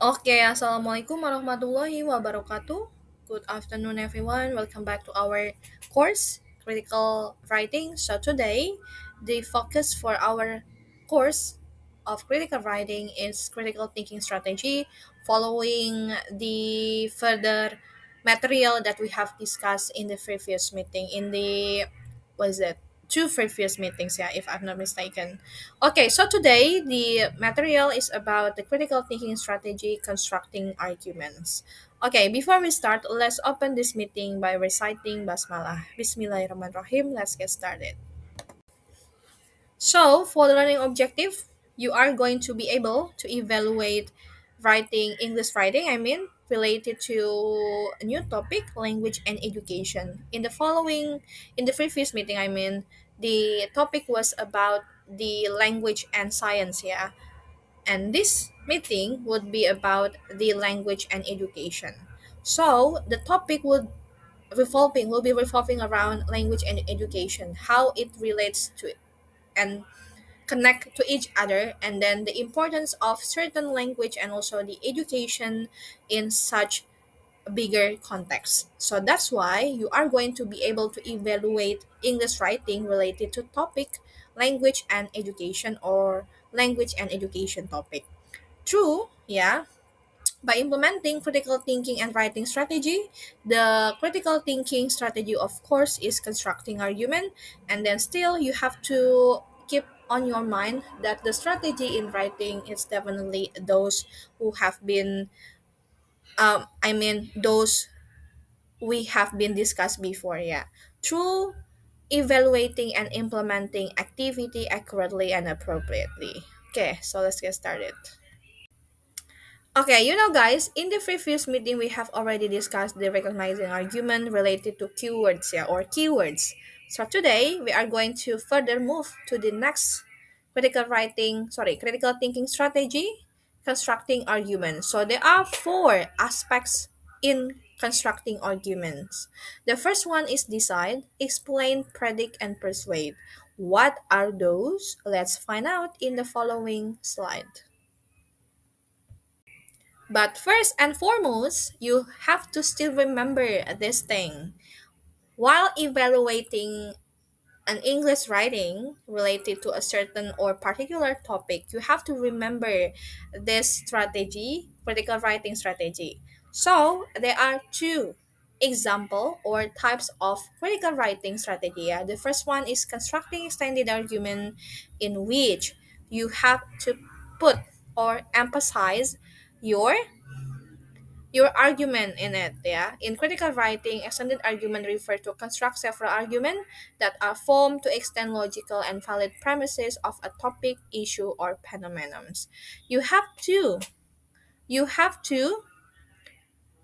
Oke, assalamualaikum warahmatullahi wabarakatuh. Good afternoon, everyone. Welcome back to our course, Critical Writing. So, today, the focus for our course of critical writing is critical thinking strategy, following the further material that we have discussed in the previous meeting, in the what is it? Two previous meetings, yeah, if I'm not mistaken. Okay, so today the material is about the critical thinking strategy constructing arguments. Okay, before we start, let's open this meeting by reciting Basmalah. Bismillahirrahmanirrahim. Let's get started. So, for the learning objective, you are going to be able to evaluate writing, English writing, related to a new topic, language and education. In the previous meeting, the topic was about the language and science, yeah. And this meeting would be about the language and education. So, the topic will be revolving around language and education, how it relates to and connect to each other, and then the importance of certain language and also the education in such a bigger context. So that's why you are going to be able to evaluate English writing related to topic language and education, or language and education topic. True, yeah. By implementing critical thinking and writing strategy, the critical thinking strategy, of course, is constructing argument, and then still you have to keep on your mind that the strategy in writing is definitely those who have been, those we have been discussed before, yeah. Through evaluating and implementing activity accurately and appropriately. Okay, so let's get started. Okay, guys, in the previous meeting, we have already discussed the recognizing argument related to keywords, yeah, or keywords. So today, we are going to further move to the next critical thinking strategy, constructing arguments. So there are four aspects in constructing arguments. The first one is decide, explain, predict, and persuade. What are those? Let's find out in the following slide. But first and foremost, you have to still remember this thing. While evaluating an English writing related to a certain or particular topic, you have to remember this strategy, critical writing strategy. So there are two example or types of critical writing strategy. Yeah. The first one is constructing extended argument, in which you have to put or emphasize your argument in it, yeah. In critical writing, extended argument refer to construct several arguments that are formed to extend logical and valid premises of a topic, issue, or phenomenons. You have to, you have to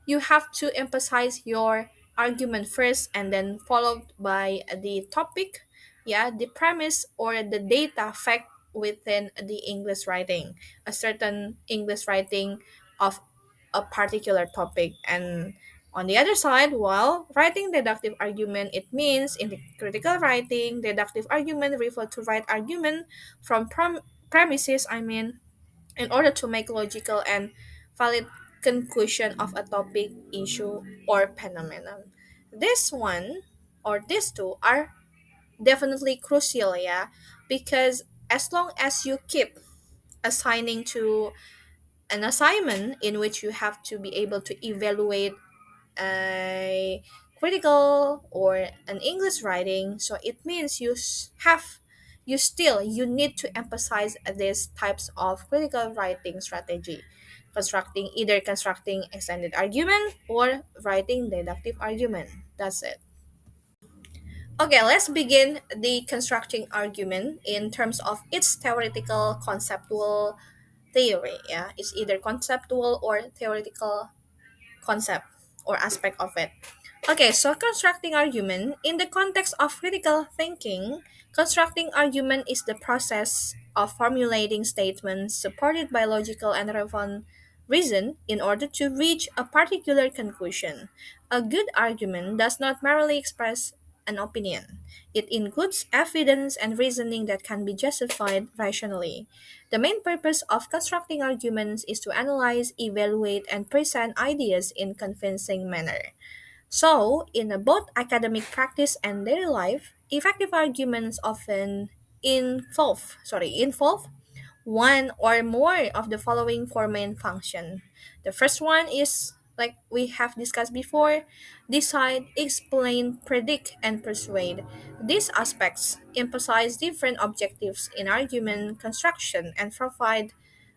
you have to emphasize your argument first, and then followed by the topic, yeah, the premise or the data fact within the English writing, a certain English writing of a particular topic. And on the other side, while writing deductive argument, it means in the critical writing, deductive argument refer to write argument from premises, in order to make logical and valid conclusion of a topic, issue, or phenomenon. This one or these two are definitely crucial, yeah, because as long as you keep assigning to an assignment in which you have to be able to evaluate a critical or an English writing, so it means you need to emphasize these types of critical writing strategy, constructing extended argument or writing deductive argument. That's it. Okay, let's begin the constructing argument in terms of its theoretical conceptual theory. Yeah, it's either conceptual or theoretical concept or aspect of it. Okay, so constructing argument. In the context of critical thinking, constructing argument is the process of formulating statements supported by logical and relevant reason in order to reach a particular conclusion. A good argument does not merely express an opinion. It includes evidence and reasoning that can be justified rationally. The main purpose of constructing arguments is to analyze, evaluate, and present ideas in convincing manner. So, in both academic practice and daily life, effective arguments often involve one or more of the following four main function. The first one is like we have discussed before, decide, explain, predict, and persuade. These aspects emphasize different objectives in argument construction and provide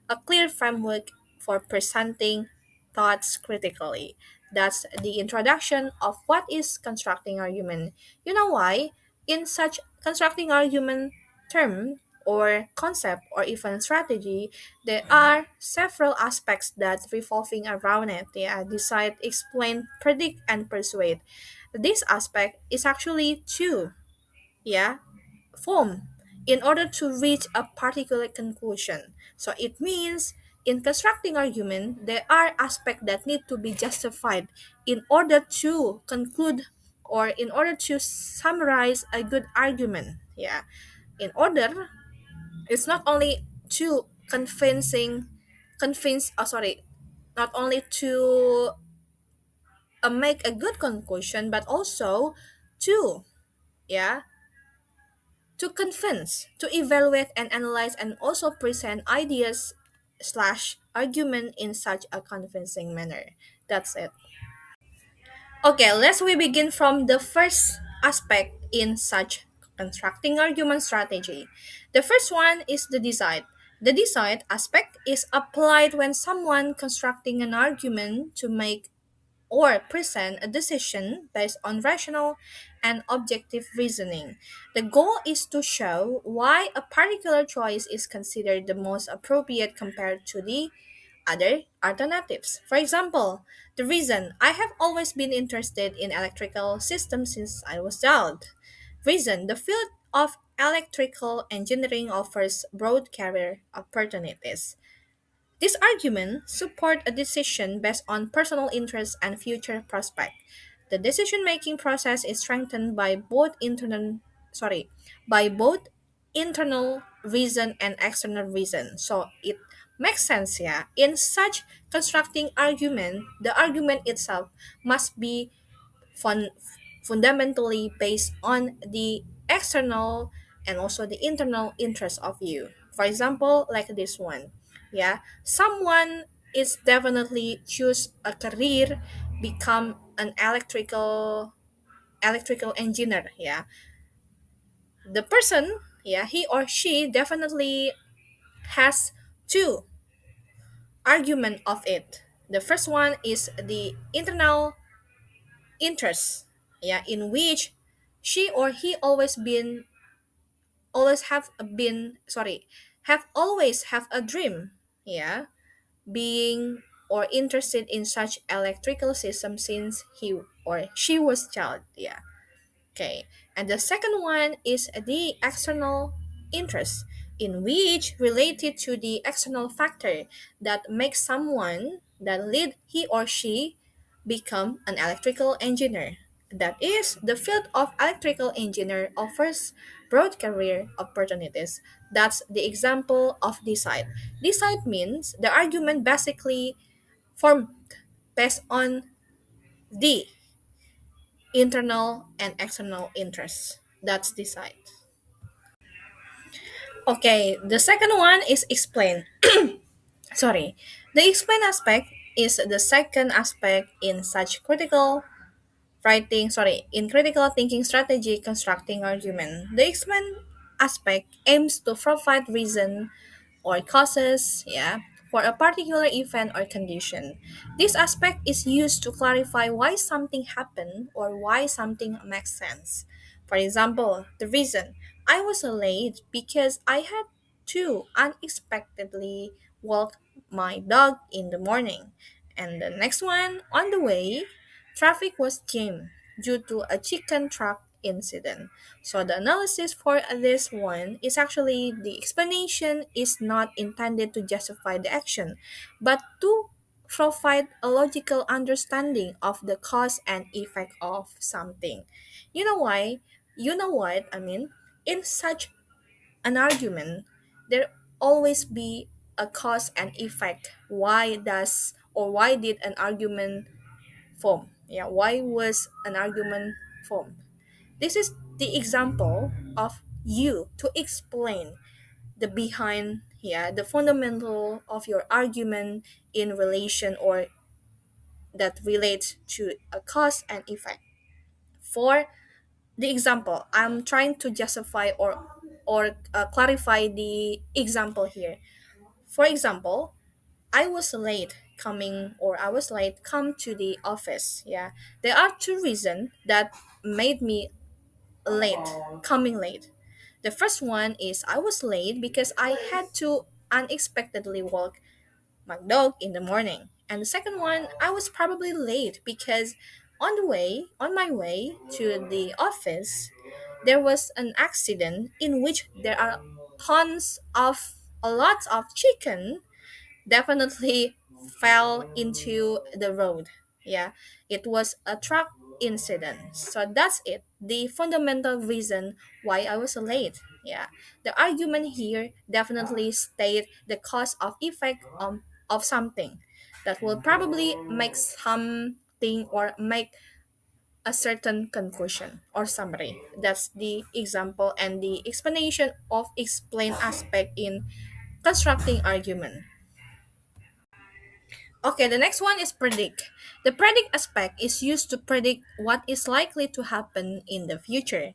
a clear framework for presenting thoughts critically. That's the introduction of what is constructing argument. You know why? In such constructing argument term or concept or even strategy, there are several aspects that revolving around it. Yeah, decide, explain, predict, and persuade. This aspect is actually two. Yeah, form in order to reach a particular conclusion. So it means in constructing argument, there are aspects that need to be justified in order to conclude or in order to summarize a good argument. Yeah. In order, it's not only to not only to make a good conclusion, but also to, yeah, to convince, to evaluate and analyze and also present ideas slash argument in such a convincing manner. That's it. Okay, let's we begin from the first aspect in such constructing argument strategy. The first one is the decide. The decide aspect is applied when someone constructing an argument to make or present a decision based on rational and objective reasoning. The goal is to show why a particular choice is considered the most appropriate compared to the other alternatives. For example, the reason I have always been interested in electrical systems since I was a child. Reason the field of electrical engineering offers broad career opportunities. This argument support a decision based on personal interest and future prospect. The decision-making process is strengthened by by both internal reason and external reason. So it makes sense, yeah. In such constructing argument, the argument itself must be fun- fundamentally based on the external and also the internal interest of you. For example, like this one, yeah, someone is definitely choose a career, become an electrical engineer. Yeah, the person, yeah, he or she definitely has two argument of it. The first one is the internal interest, yeah, in which she or he always have always have a dream, yeah, being or interested in such electrical system since he or she was child, yeah. Okay, and the second one is the external interest, in which related to the external factor that makes someone that lead he or she become an electrical engineer. That is, the field of electrical engineer offers broad career opportunities. That's the example of decide. Decide means the argument basically formed based on the internal and external interests. That's decide. Okay, the second one is explain. Sorry. The explain aspect is the second aspect in such critical thinking strategy constructing argument. The explain aspect aims to provide reason or causes, yeah, for a particular event or condition. This aspect is used to clarify why something happened or why something makes sense. For example, the reason I was late because I had to unexpectedly walk my dog in the morning. And the next one, on the way, traffic was jammed due to a chicken truck incident. So the analysis for this one is actually the explanation is not intended to justify the action, but to provide a logical understanding of the cause and effect of something. You know why? You know what I mean? In such an argument, there always be a cause and effect. Why does or why did an argument form? Yeah, why was an argument formed? This is the example of you to explain the behind, yeah, the fundamental of your argument in relation or that relates to a cause and effect. For the example, I'm trying to justify or clarify the example here. For example, I was late coming or I was late come to the office. Yeah, there are two reasons that made me late, coming late. The first one is I was late because I had to unexpectedly walk my dog in the morning. And the second one, I was probably late because on my way to the office, there was an accident in which there are tons of a lot of chicken definitely fell into the road. Yeah, it was a truck incident. So that's it. The fundamental reason why I was late. Yeah, the argument here definitely state the cause of effect of something that will probably make something or make a certain conclusion or summary. That's the example and the explanation of explain aspect in constructing argument. Okay, the next one is predict. The predict aspect is used to predict what is likely to happen in the future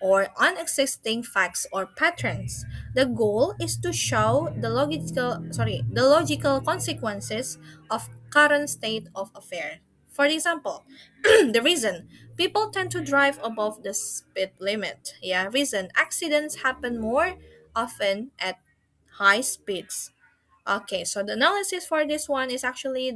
or unexisting facts or patterns. The goal is to show the logical consequences of current state of affair. For example, the reason people tend to drive above the speed limit. Yeah, reason accidents happen more often at high speeds. Okay, so the analysis for this one is actually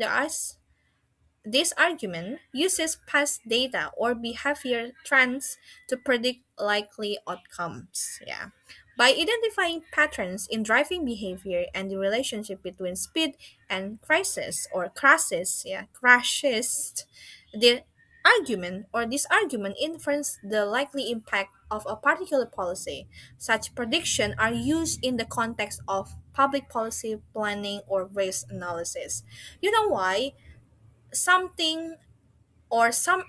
this argument uses past data or behavior trends to predict likely outcomes. Yeah. By identifying patterns in driving behavior and the relationship between speed and crisis or crashes, the argument or this argument infers the likely impact of a particular policy. Such predictions are used in the context of public policy planning or risk analysis. You know why? Something or some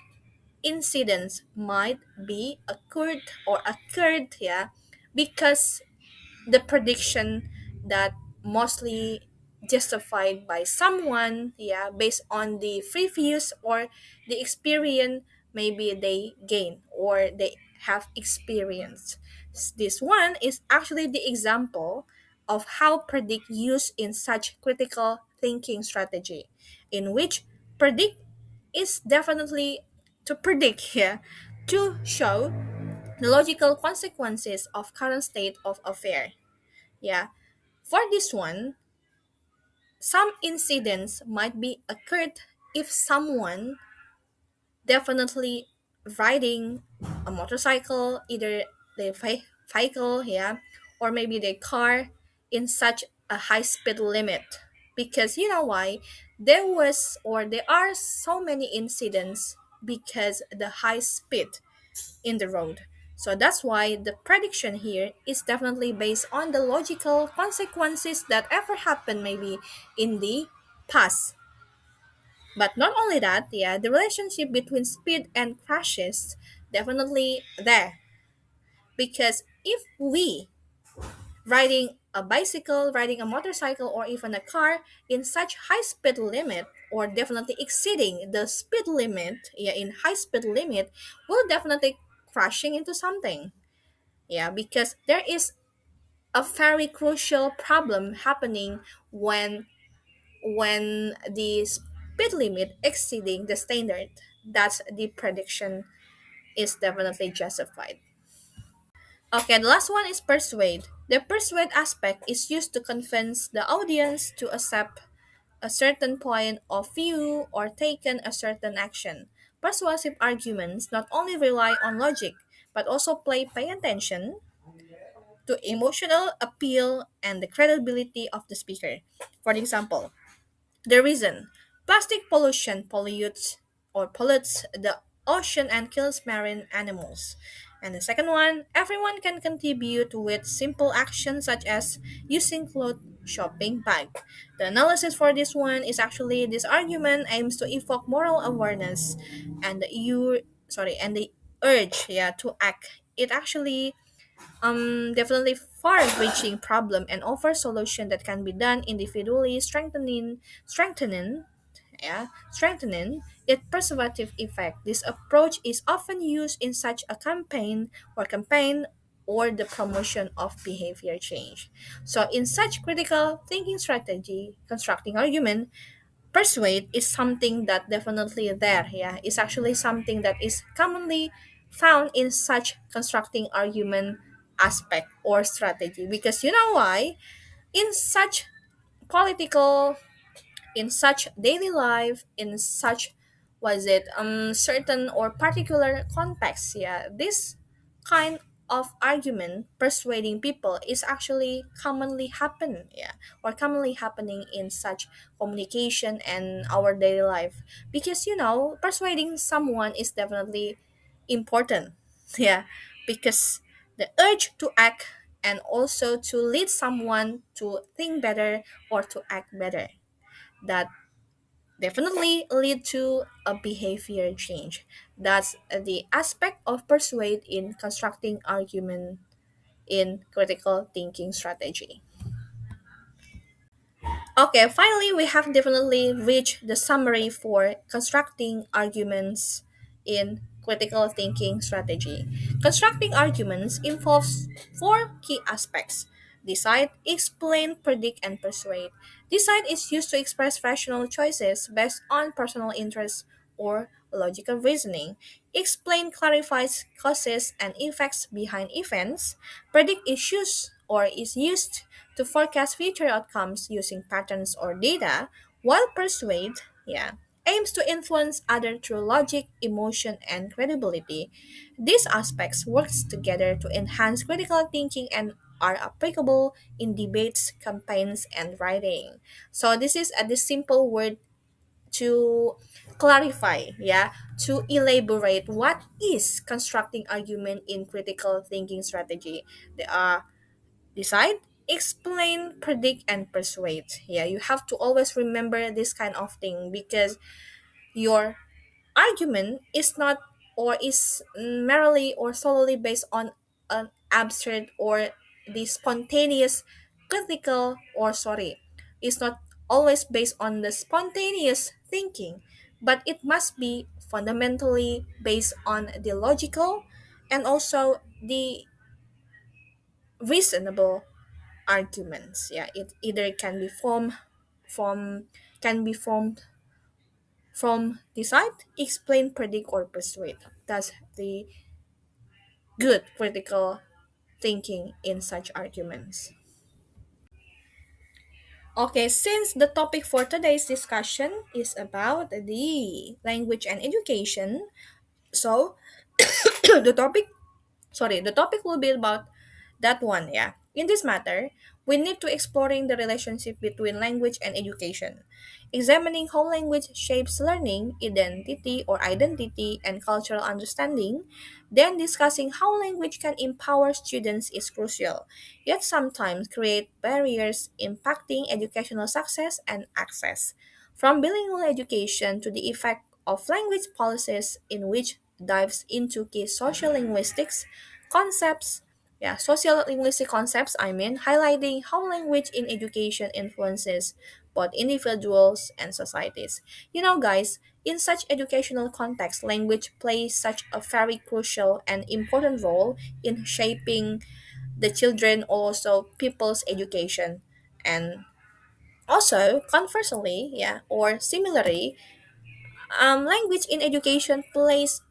incidents might be occurred, yeah, because the prediction that mostly justified by someone, yeah, based on the previous or the experience maybe they gain or they have experienced. This one is actually the example of how predict used in such critical thinking strategy, in which predict is definitely to predict here to show the logical consequences of current state of affair. Yeah. For this one, some incidents might be occurred if someone definitely riding a motorcycle, either the vehicle, yeah, or maybe the car in such a high speed limit. Because you know why? There are so many incidents because the high speed in the road. So that's why the prediction here is definitely based on the logical consequences that ever happened maybe in the past. But not only that, yeah, the relationship between speed and crashes definitely there. Because if we riding a bicycle, riding a motorcycle, or even a car in such high speed limit, or definitely exceeding the speed limit, yeah, in high speed limit, will definitely crashing into something. Yeah, because there is a very crucial problem happening when the speed limit exceeding the standard. That's the prediction is definitely justified. Okay, the last one is persuade. The persuade aspect is used to convince the audience to accept a certain point of view or taken a certain action. Persuasive arguments not only rely on logic but also pay attention to emotional appeal and the credibility of the speaker. For example, the reason Plastic pollution pollutes the ocean and kills marine animals. And the second one, everyone can contribute with simple actions such as using cloth shopping bag. The analysis for this one is actually this argument aims to evoke moral awareness and and the urge to act. It actually definitely far-reaching problem and offers solution that can be done individually, strengthening its persuasive effect. This approach is often used in such a campaign or the promotion of behavior change. So in such critical thinking strategy, constructing argument, persuade is something that definitely there, it's actually something that is commonly found in such constructing argument aspect or strategy, because you know why, in such political, in such daily life, in such was it certain or particular context, this kind of argument persuading people is actually commonly happen, or commonly happening in such communication and our daily life, because persuading someone is definitely important. Yeah, because the urge to act and also to lead someone to think better or to act better, that definitely lead to a behavior change. That's the aspect of persuade in constructing argument in critical thinking strategy. Okay, finally, we have definitely reached the summary for constructing arguments in critical thinking strategy. Constructing arguments involves four key aspects: decide, explain, predict, and persuade. Decide is used to express rational choices based on personal interests or logical reasoning. Explain clarifies causes and effects behind events. Predict is used to forecast future outcomes using patterns or data, while persuade, aims to influence others through logic, emotion, and credibility. These aspects works together to enhance critical thinking and are applicable in debates, campaigns, and writing. So this is the simple word to clarify, to elaborate what is constructing argument in critical thinking strategy. There are decide, explain, predict, and persuade. Yeah, you have to always remember this kind of thing, because your argument is not or is merely or solely based on an absurd or the spontaneous critical, or sorry, it's not always based on the spontaneous thinking, but it must be fundamentally based on the logical and also the reasonable arguments. Yeah, it either from can be formed from decide, explain, predict, or persuade. That's the good critical thinking in such arguments. Okay, since the topic for today's discussion is about the language and education, so the topic the topic will be about that one. Yeah, in this matter, we need to exploring the relationship between language and education, examining how language shapes learning, identity and cultural understanding. Then discussing how language can empower students is crucial, yet sometimes create barriers impacting educational success and access, from bilingual education to the effect of language policies, in which dives into key social linguistics concepts, social linguistic concepts, highlighting how language in education influences both individuals and societies. Guys, in such educational context, language plays such a very crucial and important role in shaping the children, also people's education. And also, conversely, or similarly, language in education plays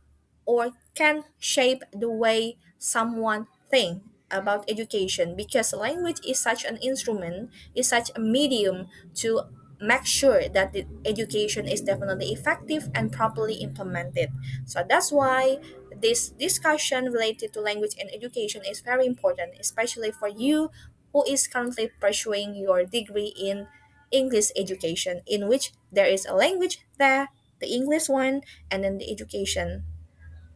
or can shape the way someone think about education, because language is such an instrument, is such a medium to make sure that the education is definitely effective and properly implemented. So that's why this discussion related to language and education is very important, especially for you who is currently pursuing your degree in English education, in which there is a language there, the English one, and then the education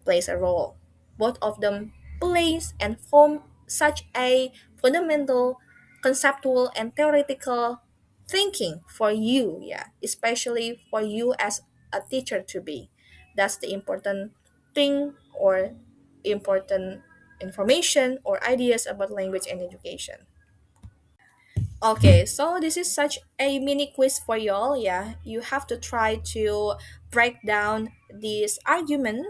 plays a role. Both of them plays and form such a fundamental, conceptual, and theoretical thinking for you, yeah, especially for you as a teacher to be. That's the important thing or important information or ideas about language and education. Okay, so this is such a mini quiz for y'all. Yeah, you have to try to break down this argument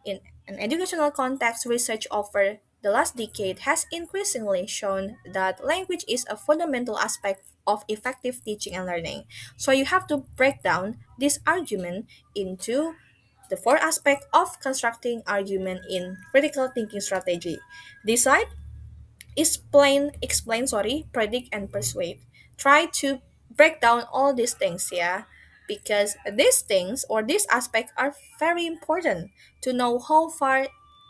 in an educational context. Research over the last decade has increasingly shown that language is a fundamental aspect of effective teaching and learning. So you have to break down this argument into the four aspects of constructing argument in critical thinking strategy. Decide, predict, and persuade. Try to break down all these things, yeah, because these things or these aspects are very important to know how far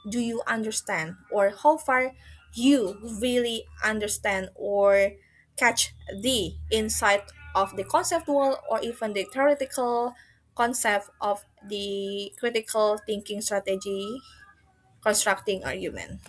do you understand or how far you really understand or catch the insight of the conceptual or even the theoretical concept of the critical thinking strategy constructing argument.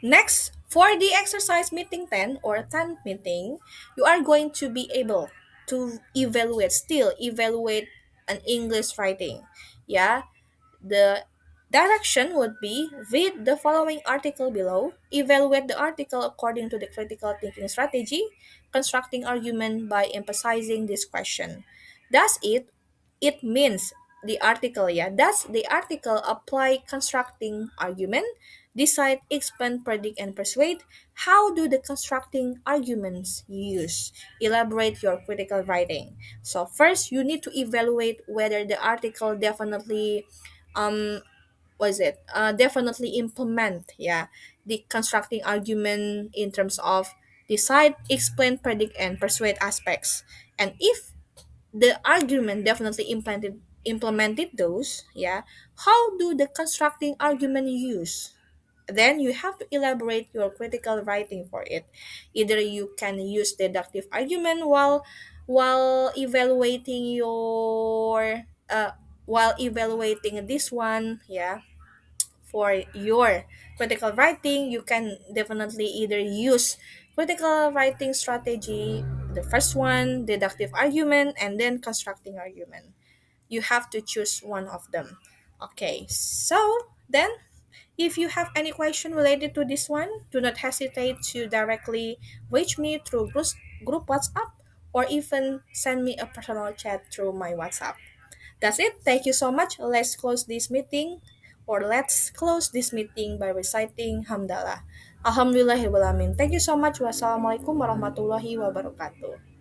Next, for the exercise meeting 10 or 10 meeting, you are going to be able to evaluate an English writing. Yeah, the direction would be read the following article below, evaluate the article according to the critical thinking strategy, constructing argument by emphasizing this question. Does it means the article, yeah, does the article apply constructing argument, decide, expand, predict, and persuade? How do the constructing arguments use? Elaborate your critical writing. So first you need to evaluate whether the article definitely was it definitely implement, yeah, the constructing argument in terms of decide, explain, predict, and persuade aspects. And if the argument definitely implemented those, yeah, how do the constructing argument use? Then you have to elaborate your critical writing for it. Either you can use deductive argument while evaluating your while evaluating this one, yeah, for your critical writing. You can definitely either use critical writing strategy, the first one, deductive argument, and then constructing argument. You have to choose one of them. Okay, so then if you have any question related to this one, do not hesitate to directly reach me through group WhatsApp or even send me a personal chat through my WhatsApp. That's it. Thank you so much. Let's close this meeting by reciting Hamdalah. Alhamdulillahirrahmanirrahim. Thank you so much. Wassalamualaikum warahmatullahi wabarakatuh.